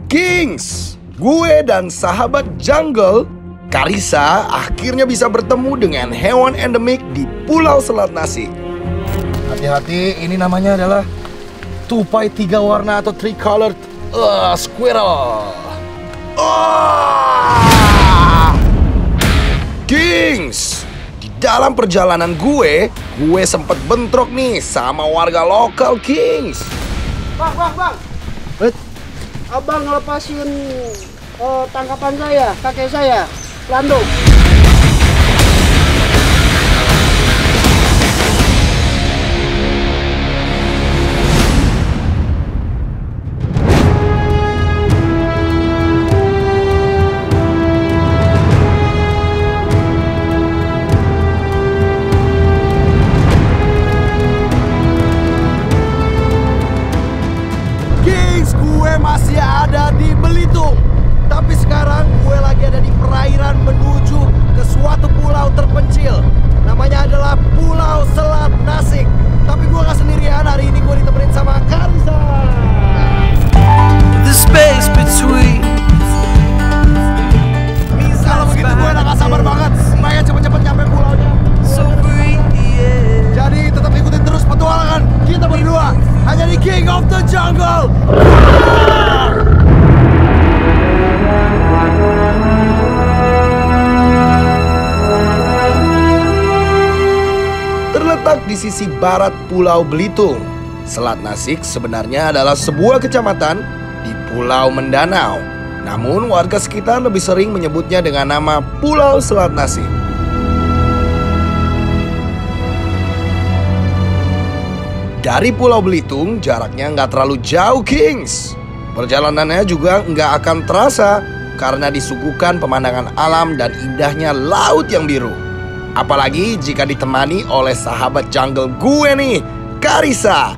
Kings, gue dan sahabat jungle Karissa akhirnya bisa bertemu dengan hewan endemik di Pulau Selat Nasi. Hati-hati, ini namanya adalah tupai 3 warna atau three-colored squirrel. Kings, di dalam perjalanan gue sempet bentrok nih sama warga lokal, Kings. Bang. Abang ngelepasin tangkapan saya, kakek saya, Lando. Masih ada di Belitung, tapi sekarang gue lagi ada di perairan menuju ke suatu pulau terpencil. Namanya adalah Pulau Selat Nasi. Tapi gue gak sendirian, hari ini gue ditemenin sama Karissa. The space between. Kalau begitu gue udah gak sabar banget supaya cepet-cepet nyampe pulaunya. So free, yeah. Jadi tetap ikutin terus petualangan kita berdua hanya di King of the Jungle. Terletak di sisi barat Pulau Belitung, Selat Nasi sebenarnya adalah sebuah kecamatan di Pulau Mendanau. Namun warga sekitar lebih sering menyebutnya dengan nama Pulau Selat Nasi. Dari Pulau Belitung jaraknya nggak terlalu jauh, Kings. Perjalanannya juga nggak akan terasa karena disuguhkan pemandangan alam dan indahnya laut yang biru. Apalagi jika ditemani oleh sahabat jungle gue nih, Karissa.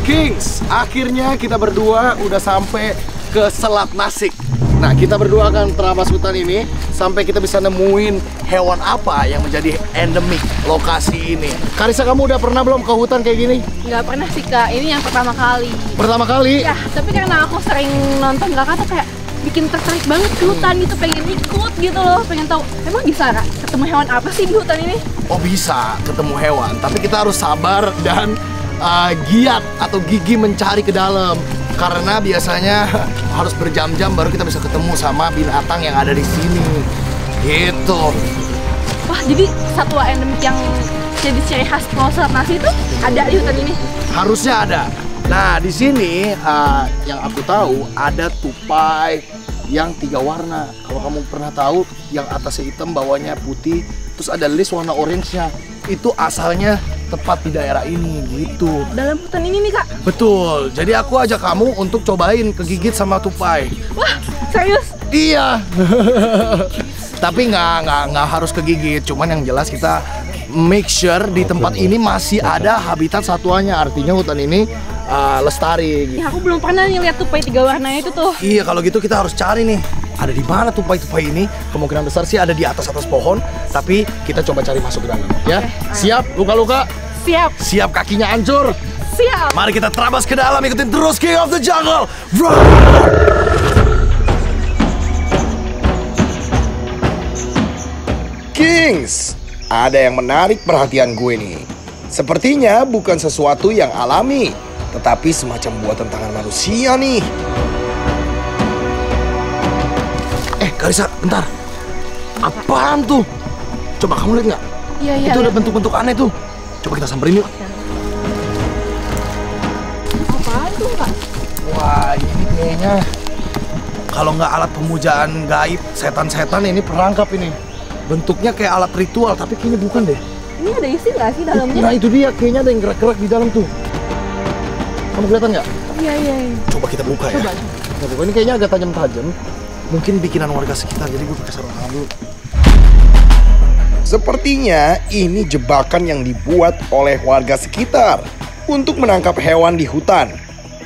Kings, akhirnya kita berdua udah sampai ke Selat Nasi. Nah, kita berdua akan terabas hutan ini sampai kita bisa nemuin hewan apa yang menjadi endemik lokasi ini. Karissa, kamu udah pernah belum ke hutan kayak gini? Nggak pernah sih Kak, ini yang pertama kali. Pertama kali? Ya, tapi karena aku sering nonton Kakak tuh kayak bikin tertarik banget ke hutan gitu, pengen ikut gitu loh, pengen tahu emang bisa Kak ketemu hewan apa sih di hutan ini? Oh bisa ketemu hewan, tapi kita harus sabar dan giat atau gigi mencari ke dalam. Karena biasanya harus berjam-jam baru kita bisa ketemu sama binatang yang ada di sini. Gitu. Wah, jadi satwa endemik yang jadi ciri khas Pulau Selat Nasi itu ada di hutan ini? Harusnya ada. Nah, di sini yang aku tahu ada tupai yang 3 warna. Kalau kamu pernah tahu, yang atasnya hitam, bawahnya putih, terus ada list warna orange-nya. Itu asalnya tepat di daerah ini, gitu. Dalam hutan ini nih Kak? Betul. Jadi aku ajak kamu untuk cobain kegigit sama tupai. Wah, serius? Iya. Tapi nggak harus kegigit. Cuman yang jelas kita make sure di tempat ini masih ada habitat satwanya. Artinya hutan ini lestari. Ya, aku belum pernah nih lihat tupai 3 warna itu tuh. Iya, kalau gitu kita harus cari nih. Ada di mana tupai-tupai ini? Kemungkinan besar sih ada di atas pohon. Tapi kita coba cari masuk ke dalam, ya. Siap? Luka-luka? Siap. Siap kakinya hancur? Siap. Mari kita terabas ke dalam, ikutin terus King of the Jungle. Run! Kings, ada yang menarik perhatian gue nih. Sepertinya bukan sesuatu yang alami, tetapi semacam buatan tangan manusia nih. Karissa, bentar. Apaan tuh? Coba kamu lihat nggak? Iya. Itu ada bentuk-bentuk aneh tuh. Coba kita samperin yuk. Apaan tuh Kak? Wah, ini kayaknya kalau nggak alat pemujaan gaib, setan-setan, ini perangkap ini. Bentuknya kayak alat ritual, tapi kayaknya bukan deh. Ini ada isi nggak sih dalamnya? Nah itu dia, kayaknya ada yang gerak-gerak di dalam tuh. Kamu kelihatan nggak? Iya. Coba kita buka ya. Kita buka, ini kayaknya agak tajam-tajam. Mungkin bikinan warga sekitar, jadi gue pakai sarung tangan dulu. Sepertinya ini jebakan yang dibuat oleh warga sekitar. untuk menangkap hewan di hutan.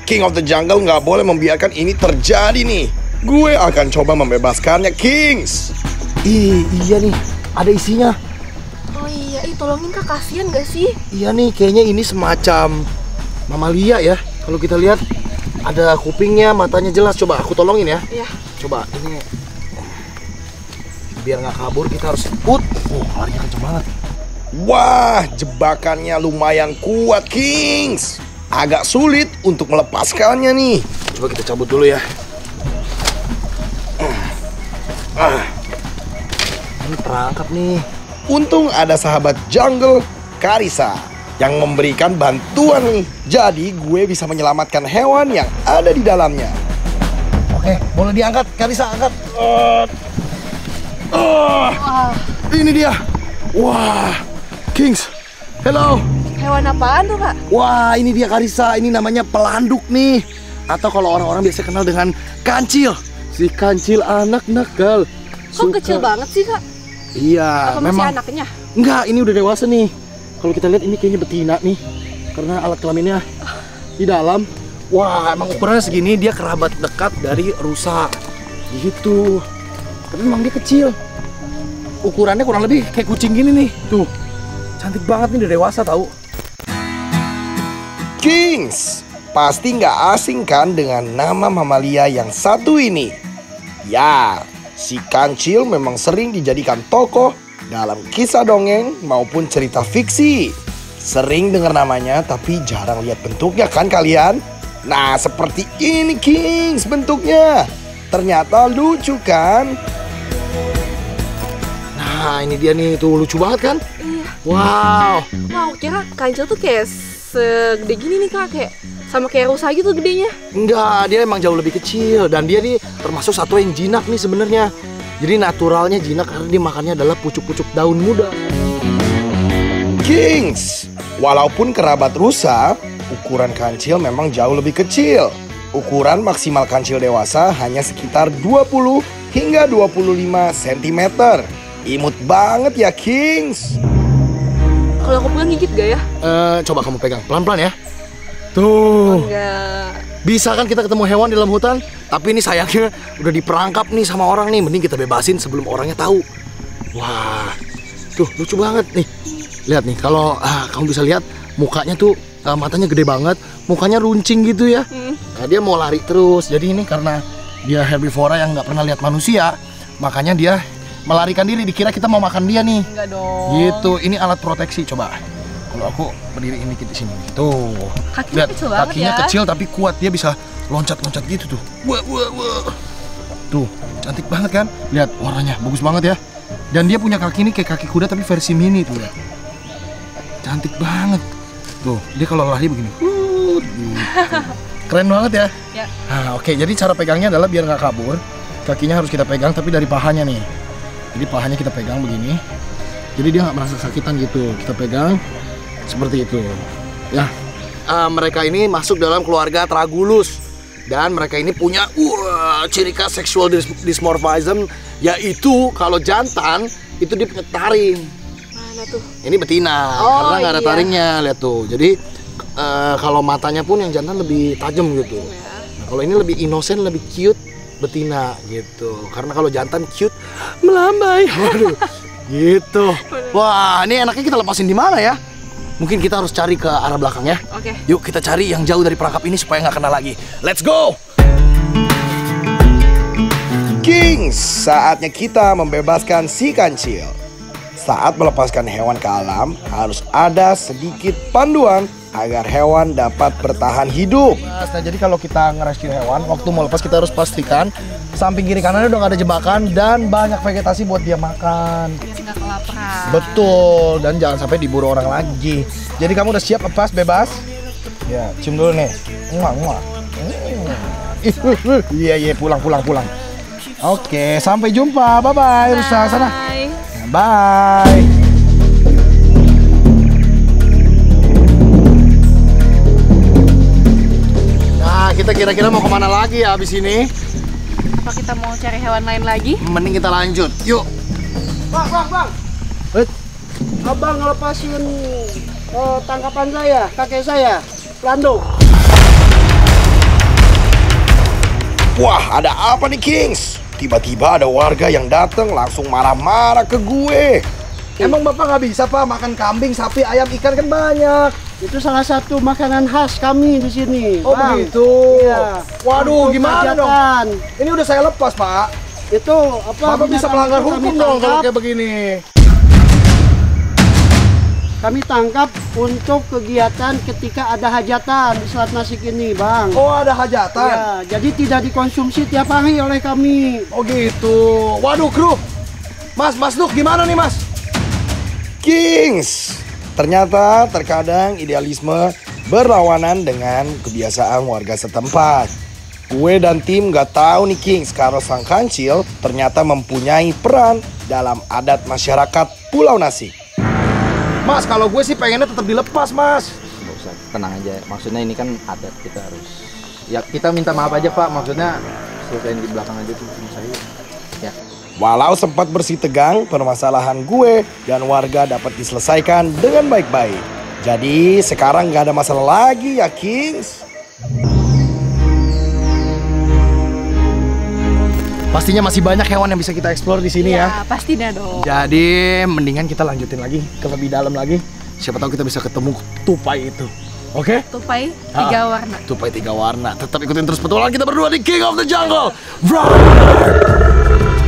King of the Jungle nggak boleh membiarkan ini terjadi nih. Gue akan coba membebaskannya, Kings. Iya nih, ada isinya. Oh iya, tolongin Kak, kasihan gak sih? Iya nih, kayaknya ini semacam mamalia ya. Kalau kita lihat ada kupingnya, matanya jelas. Coba aku tolongin ya. Iya. Coba ini biar nggak kabur kita harus larinya kenceng banget. Wah, jebakannya lumayan kuat, Kings. Agak sulit untuk melepaskannya nih. Coba kita cabut dulu ya. Ini terangkap nih. Untung ada sahabat jungle, Karissa, yang memberikan bantuan nih. Jadi gue bisa menyelamatkan hewan yang ada di dalamnya. Oke, boleh diangkat, Karissa, angkat. Wah, Ini dia. Wah, Kings. Hello. hewan apaan tuh Kak? Wah, ini dia Karissa. Ini namanya pelanduk nih. Atau kalau orang-orang biasa kenal dengan kancil. Si kancil anak nakal. Kok kecil banget sih Kak? Iya, Apa masih anaknya? Enggak, ini udah dewasa nih. Kalau kita lihat ini kayaknya betina nih. Karena alat kelaminnya di dalam. Wah, emang ukurannya segini, dia kerabat dekat dari rusa. Gitu. Tapi memang dia kecil. Ukurannya kurang lebih kayak kucing gini nih. Tuh. Cantik banget nih, udah dewasa tahu. Kings, pasti nggak asing kan dengan nama mamalia yang satu ini? Ya, si kancil memang sering dijadikan tokoh dalam kisah dongeng maupun cerita fiksi. Sering dengar namanya tapi jarang lihat bentuknya kan kalian? Nah, seperti ini Kings bentuknya. Ternyata lucu kan? Nah, ini dia nih, tuh lucu banget kan? Iya. Wow. Wah, aku kira kancil tuh kayak segede gini nih Kak, kayak sama kayak rusa gitu gedenya. Enggak, dia emang jauh lebih kecil dan dia nih termasuk satwa yang jinak nih sebenarnya. Jadi naturalnya jinak karena dia makannya adalah pucuk-pucuk daun muda. Kings, walaupun kerabat rusa, ukuran kancil memang jauh lebih kecil. Ukuran maksimal kancil dewasa hanya sekitar 20 hingga 25 cm. Imut banget ya, Kings. Kalau aku pegang gigit gak ya? Coba kamu pegang pelan-pelan ya. Tuh. Enggak. Bisa kan kita ketemu hewan di dalam hutan, tapi ini sayangnya udah diperangkap nih sama orang nih. Mending kita bebasin sebelum orangnya tahu. Wah, tuh lucu banget nih. Lihat nih, kalau kamu bisa lihat mukanya tuh matanya gede banget, mukanya runcing gitu ya. Nah, dia mau lari terus. Jadi ini karena dia herbivora yang nggak pernah lihat manusia, makanya dia melarikan diri. Dikira kita mau makan dia nih. Enggak dong. Gitu. Ini alat proteksi. Coba. Kalau aku berdiri ini di sini. Tuh. Kakinya Lihat, kecil banget kakinya ya. kecil tapi kuat. Dia bisa loncat-loncat gitu tuh. Wah, wah, wah. Tuh, cantik banget kan? Lihat warnanya bagus banget ya. Dan dia punya kaki ini kayak kaki kuda tapi versi mini tuh ya. Cantik banget. Tuh, dia kalau lari begini. Gitu. Keren banget ya. Ya. Nah, oke. Jadi cara pegangnya adalah biar nggak kabur. Kakinya harus kita pegang tapi dari pahanya nih. Jadi pahanya kita pegang begini. Jadi dia nggak merasa sakitan gitu. Kita pegang seperti itu. Ya. Mereka ini masuk dalam keluarga Tragulus. Dan mereka ini punya ciri khas sexual dimorphism, yaitu kalau jantan itu dia punya taring. Mana tuh? Ini betina, Oh, karena nggak ada iya. taringnya, lihat tuh. Jadi kalau matanya pun yang jantan lebih tajam gitu. Ya. Nah, kalau ini lebih innocent, lebih cute betina gitu. Karena kalau jantan cute melambai. Waduh, gitu. Wah, ini enaknya kita lepasin di mana ya? Mungkin kita harus cari ke arah belakang ya. Oke. Yuk kita cari yang jauh dari perangkap ini supaya nggak kena lagi. Let's go! Kings, saatnya kita membebaskan si kancil. Saat melepaskan hewan ke alam, harus ada sedikit panduan agar hewan dapat bertahan hidup. Nah, jadi kalau kita nge-rescue hewan, waktu mau lepas kita harus pastikan samping kiri kanannya udah nggak ada jebakan dan banyak vegetasi buat dia makan. Biar nggak kelaparan. Betul, dan jangan sampai diburu orang lagi. Jadi kamu udah siap lepas bebas? Ya, cium dulu nih. Muah. Iya, pulang. Oke, sampai jumpa. Bye-bye, Rusa sana. Bye. Bye. Nah, kita kira-kira mau kemana lagi ya abis ini? Apa kita mau cari hewan lain lagi? Mending kita lanjut. Yuk. Bang. Eh, Abang ngelepasin tangkapan saya, kakek saya, Lando. Wah, ada apa nih Kings? Tiba-tiba ada warga yang datang langsung marah-marah ke gue. Emang bapak nggak bisa pak makan kambing, sapi, ayam, ikan kan banyak. Itu salah satu makanan khas kami di sini. Oh Bang. begitu. Iya. Waduh, Untuk gimana dong? hajatan. Ini udah saya lepas pak. Itu apa? Bapak bisa binatang melanggar itu hukum kami dong kalau tangkap. kayak begini. Kami tangkap untuk kegiatan ketika ada hajatan di Selat Nasik ini, Bang. Oh ada hajatan. Ya, jadi tidak dikonsumsi tiap hari oleh kami. Oh gitu. Waduh kru. Mas Nuk gimana nih mas? Kings, ternyata terkadang idealisme berlawanan dengan kebiasaan warga setempat. Gue dan tim gak tahu nih Kings kalau sang kancil ternyata mempunyai peran dalam adat masyarakat Pulau Nasik. Mas kalau gue sih pengennya tetap dilepas mas. Nggak usah, tenang aja. Maksudnya ini kan adat, kita harus, ya kita minta maaf aja Pak. Maksudnya selesaiin di belakang aja tuh saya. Ya. Walau sempat bersih tegang, permasalahan gue dan warga dapat diselesaikan dengan baik-baik. Jadi sekarang gak ada masalah lagi ya Kings. Pastinya masih banyak hewan yang bisa kita eksplor di sini ya. Pasti dah dong. Jadi mendingan kita lanjutin lagi ke lebih dalam lagi. Siapa tahu kita bisa ketemu tupai itu. Oke? Tupai 3 warna. Tupai 3 warna. Tetap ikutin terus petualangan kita berdua di King of the Jungle. Run!